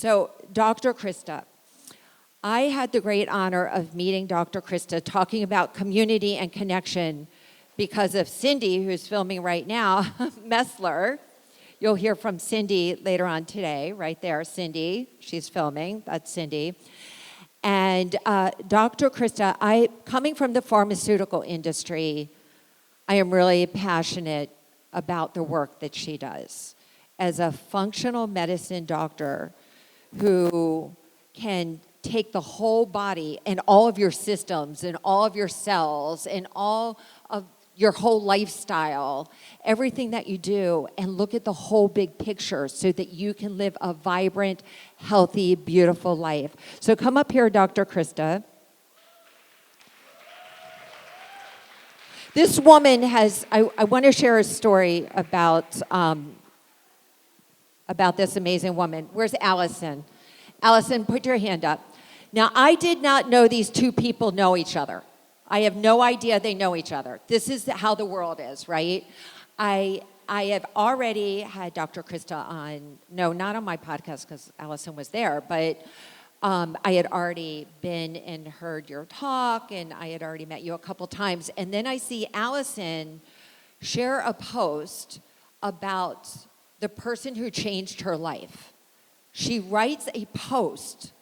So, Dr. Krista, I had the great honor of meeting Dr. Krista talking about community and connection because of Cindy, who's filming right now, Messler. You'll hear from Cindy later on today, right there, Cindy. She's filming, that's Cindy. And Dr. Krista, coming from the pharmaceutical industry, I am really passionate about the work that she does. As a functional medicine doctor who can take the whole body and all of your systems and all of your cells and all of your whole lifestyle, everything that you do, and look at the whole big picture so that you can live a vibrant, healthy, beautiful life. So come up here, Dr. Krista. This woman has, I want to share a story about this amazing woman. Where's Allison? Allison, put your hand up. Now, I did not know these two people know each other. I have no idea they know each other. This is how the world is, right? I have already had Dr. Krista on, no, not on my podcast because Allison was there, but I had already been and heard your talk, and I had already met you a couple times. And then I see Allison share a post about the person who changed her life. She writes a post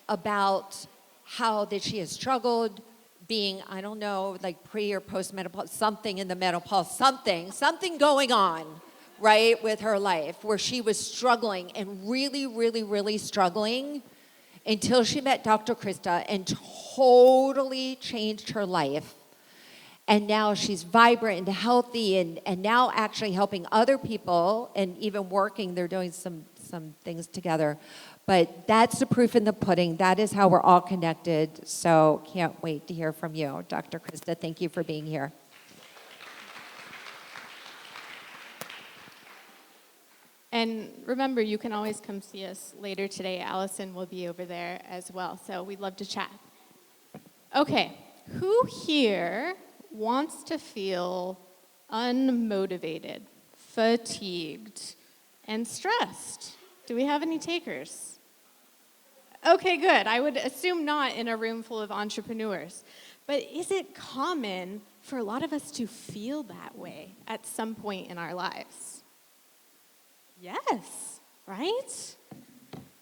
about how that she has struggled being, I don't know, like pre or post-menopause, something in the menopause, something going on, right, with her life where she was struggling and really, really, really struggling until she met Dr. Krista and totally changed her life. And now she's vibrant and healthy and now actually helping other people and even working. They're doing some things together. But that's the proof in the pudding. That is how we're all connected. So can't wait to hear from you. Dr. Krista, thank you for being here. And remember, you can always come see us later today. Allison will be over there as well. So we'd love to chat. Okay, who here wants to feel unmotivated, fatigued, and stressed? Do we have any takers? Okay, good. I would assume not in a room full of entrepreneurs. But is it common for a lot of us to feel that way at some point in our lives? Yes, right?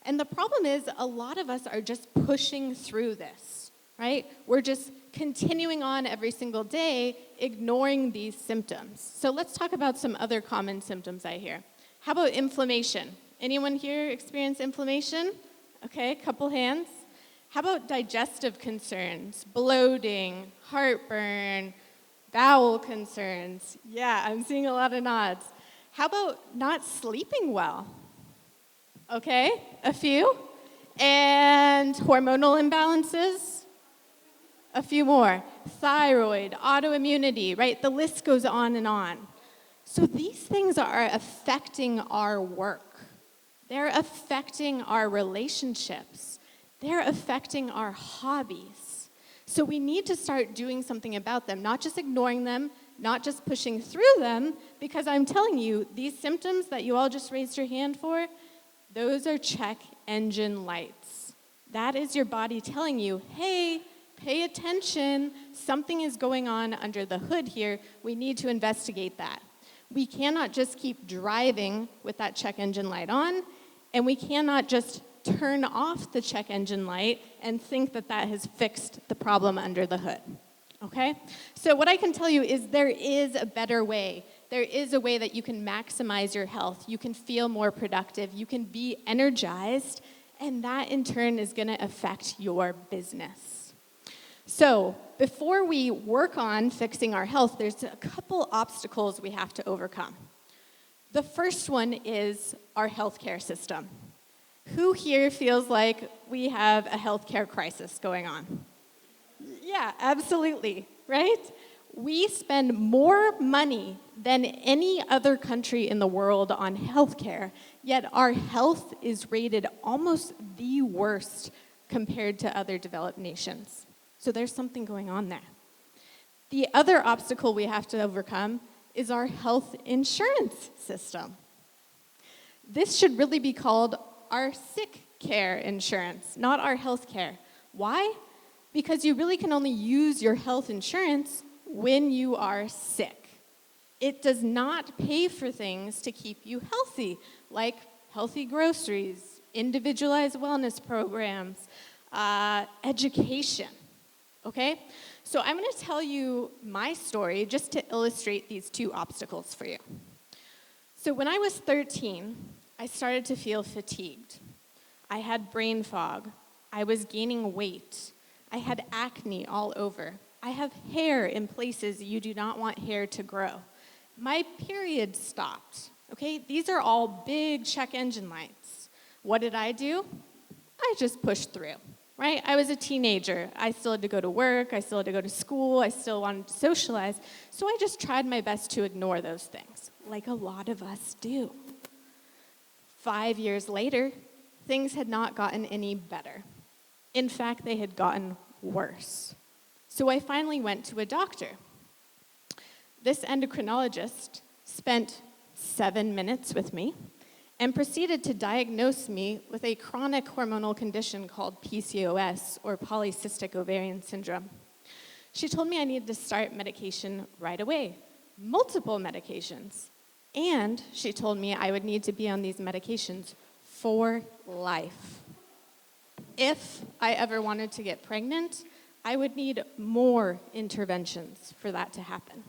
And the problem is a lot of us are just pushing through this, right? We're just continuing on every single day, ignoring these symptoms. So let's talk about some other common symptoms I hear. How about inflammation? Anyone here experience inflammation? Okay, couple hands. How about digestive concerns, bloating, heartburn, bowel concerns? Yeah, I'm seeing a lot of nods. How about not sleeping well? Okay, a few. And hormonal imbalances? A few more. Thyroid, autoimmunity, right? The list goes on and on. So these things are affecting our work. They're affecting our relationships. They're affecting our hobbies. So we need to start doing something about them, not just ignoring them, not just pushing through them, because I'm telling you, these symptoms that you all just raised your hand for, those are check engine lights. That is your body telling you, hey, pay attention, something is going on under the hood here, we need to investigate that. We cannot just keep driving with that check engine light on, and we cannot just turn off the check engine light and think that that has fixed the problem under the hood, okay? So what I can tell you is there is a better way. There is a way that you can maximize your health. You can feel more productive. You can be energized, and that in turn is gonna affect your business. So before we work on fixing our health, there's a couple obstacles we have to overcome. The first one is our healthcare system. Who here feels like we have a healthcare crisis going on? Yeah, absolutely, right? We spend more money than any other country in the world on healthcare, yet our health is rated almost the worst compared to other developed nations. So there's something going on there. The other obstacle we have to overcome is our health insurance system. This should really be called our sick care insurance, not our health care. Why? Because you really can only use your health insurance when you are sick. It does not pay for things to keep you healthy, like healthy groceries, individualized wellness programs, education, okay? So I'm going to tell you my story just to illustrate these two obstacles for you. So when I was 13, I started to feel fatigued. I had brain fog. I was gaining weight. I had acne all over. I have hair in places you do not want hair to grow. My period stopped, okay? These are all big check engine lights. What did I do? I just pushed through, right? I was a teenager. I still had to go to work. I still had to go to school. I still wanted to socialize. So I just tried my best to ignore those things, like a lot of us do. 5 years later, things had not gotten any better. In fact, they had gotten worse. So I finally went to a doctor. This endocrinologist spent 7 minutes with me and proceeded to diagnose me with a chronic hormonal condition called PCOS, or polycystic ovarian syndrome. She told me I needed to start medication right away, multiple medications. And she told me I would need to be on these medications for life. If I ever wanted to get pregnant, I would need more interventions for that to happen.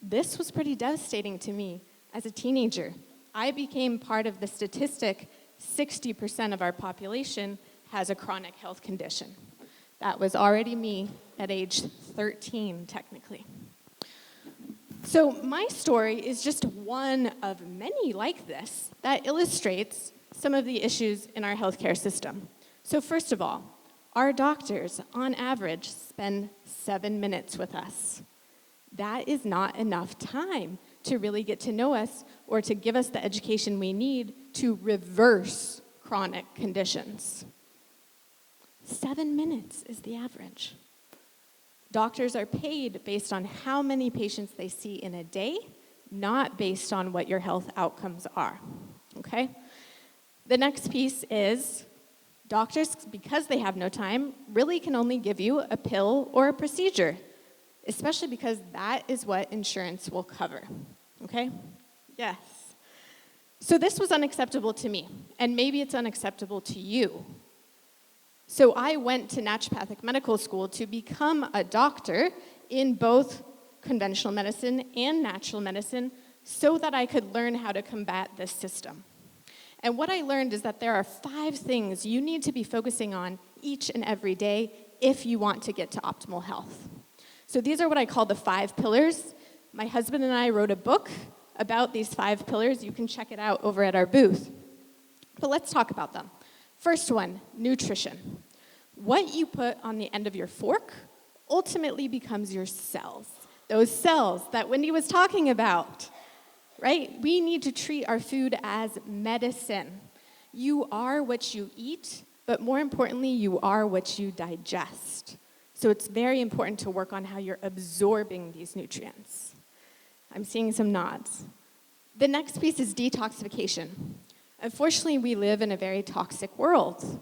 This was pretty devastating to me as a teenager. I became part of the statistic 60% of our population has a chronic health condition. That was already me at age 13, technically. So my story is just one of many like this that illustrates some of the issues in our healthcare system. So first of all, our doctors, on average, spend 7 minutes with us. That is not enough time to really get to know us or to give us the education we need to reverse chronic conditions. 7 minutes is the average. Doctors are paid based on how many patients they see in a day, not based on what your health outcomes are, okay? The next piece is doctors, because they have no time, really can only give you a pill or a procedure, especially because that is what insurance will cover, okay? Yes. So this was unacceptable to me, and maybe it's unacceptable to you. So I went to naturopathic medical school to become a doctor in both conventional medicine and natural medicine so that I could learn how to combat this system. And what I learned is that there are 5 things you need to be focusing on each and every day if you want to get to optimal health. So these are what I call the 5 pillars. My husband and I wrote a book about these 5 pillars. You can check it out over at our booth. But let's talk about them. First one, nutrition. What you put on the end of your fork ultimately becomes your cells. Those cells that Wendy was talking about, right? We need to treat our food as medicine. You are what you eat, but more importantly, you are what you digest. So it's very important to work on how you're absorbing these nutrients. I'm seeing some nods. The next piece is detoxification. Unfortunately, we live in a very toxic world.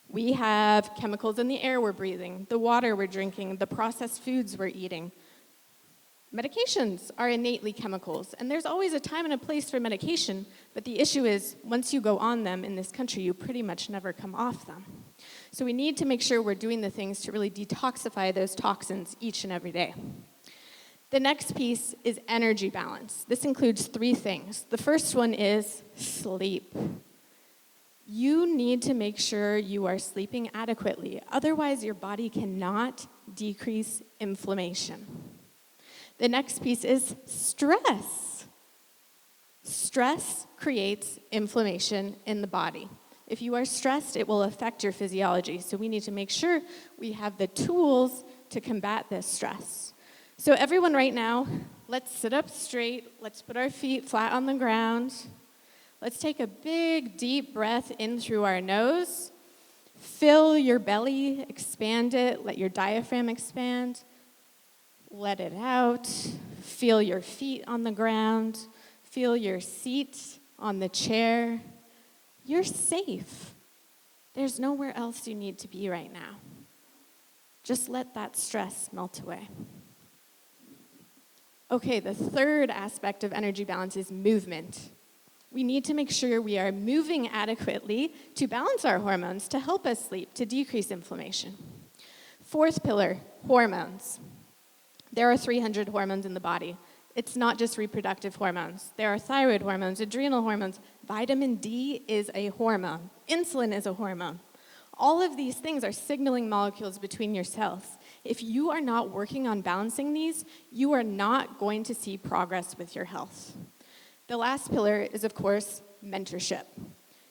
We have chemicals in the air we're breathing, the water we're drinking, the processed foods we're eating. Medications are innately chemicals, and there's always a time and a place for medication, but the issue is, once you go on them in this country, you pretty much never come off them. So we need to make sure we're doing the things to really detoxify those toxins each and every day. The next piece is energy balance. This includes 3 things. The first one is sleep. You need to make sure you are sleeping adequately. Otherwise, your body cannot decrease inflammation. The next piece is stress. Stress creates inflammation in the body. If you are stressed, it will affect your physiology. So we need to make sure we have the tools to combat this stress. So everyone right now, let's sit up straight. Let's put our feet flat on the ground. Let's take a big, deep breath in through our nose. Fill your belly, expand it, let your diaphragm expand. Let it out. Feel your feet on the ground. Feel your seat on the chair. you're safe. There's nowhere else you need to be right now. Just let that stress melt away. Okay, the third aspect of energy balance is movement. We need to make sure we are moving adequately to balance our hormones, to help us sleep, to decrease inflammation. Fourth pillar, hormones. There are 300 hormones in the body. It's not just reproductive hormones. There are thyroid hormones, adrenal hormones. Vitamin D is a hormone. Insulin is a hormone. All of these things are signaling molecules between your cells. If you are not working on balancing these, you are not going to see progress with your health. The last pillar is, of course, mentorship.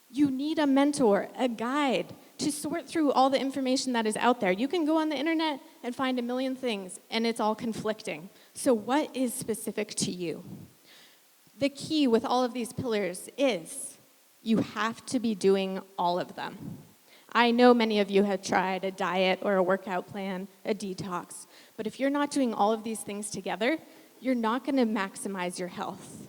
You need a mentor, a guide, to sort through all the information that is out there. You can go on the internet and find a million things, and it's all conflicting. So what is specific to you? The key with all of these pillars is you have to be doing all of them. I know many of you have tried a diet or a workout plan, a detox, but if you're not doing all of these things together, you're not going to maximize your health.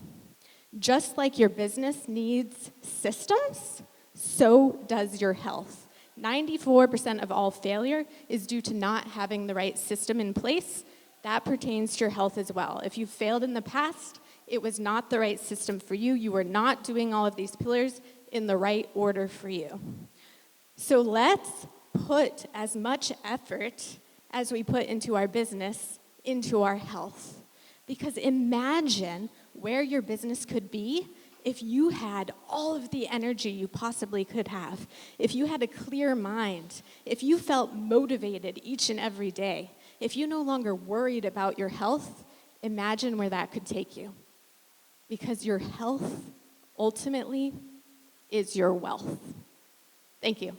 Just like your business needs systems, so does your health. 94% of all failure is due to not having the right system in place. That pertains to your health as well. If you failed in the past, it was not the right system for you. You were not doing all of these pillars in the right order for you. So let's put as much effort as we put into our business into our health. Because imagine where your business could be if you had all of the energy you possibly could have, if you had a clear mind, if you felt motivated each and every day, if you no longer worried about your health, imagine where that could take you. Because your health ultimately is your wealth. Thank you.